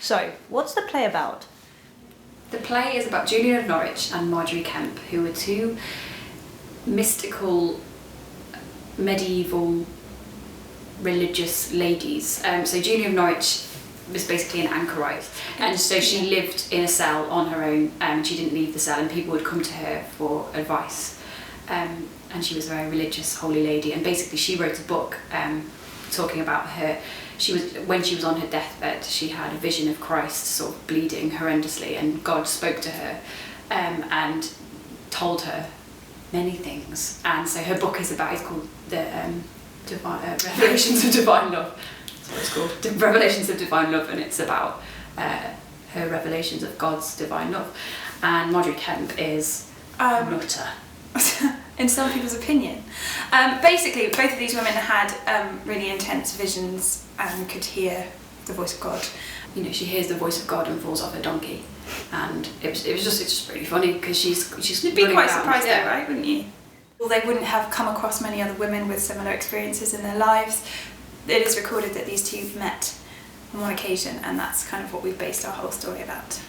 So, what's the play about? The play is about Julian of Norwich and Marjorie Kemp, who were two mystical, medieval, religious ladies. So Julian of Norwich was basically an anchorite, and so she lived in a cell on her own, and she didn't leave the cell, and people would come to her for advice. And she was a very religious, holy lady, and basically she wrote a book talking about her. When she was on her deathbed, she had a vision of Christ sort of bleeding horrendously, and God spoke to her and told her many things. And so her book is called the Revelations of Divine Love. That's what it's called, the Revelations of Divine Love, and it's about her revelations of God's divine love. And Marjorie Kemp is a nutter. In some people's opinion. Basically, both of these women had really intense visions and could hear the voice of God. You know, she hears the voice of God and falls off her donkey, and it's just really funny because she's You'd be quite around. surprised though, right, wouldn't you? Well, they wouldn't have come across many other women with similar experiences in their lives. It is recorded that these two met on one occasion, and that's kind of what we've based our whole story about.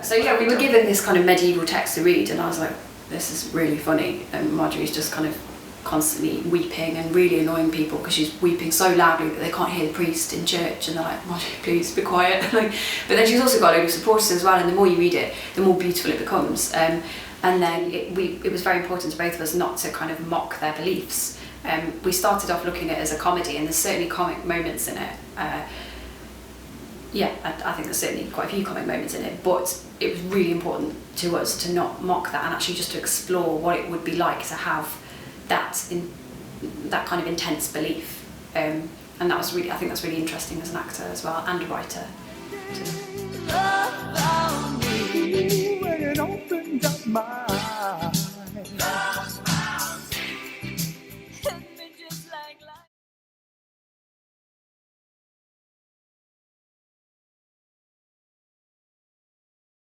So yeah, we were given this kind of medieval text to read, and I was like, this is really funny. And Marjorie's just kind of constantly weeping and really annoying people because she's weeping so loudly that they can't hear the priest in church, and they're like, Marjorie, please be quiet. But then she's also got a load of supporters as well, and the more you read it, the more beautiful it becomes. And then it was very important to both of us not to kind of mock their beliefs. We started off looking at it as a comedy, and there's certainly comic moments in it. I think there's certainly quite a few comic moments in it, but it was really important to us to not mock that and actually just to explore what it would be like to have that kind of intense belief. And I think that's really interesting as an actor as well, and a writer too.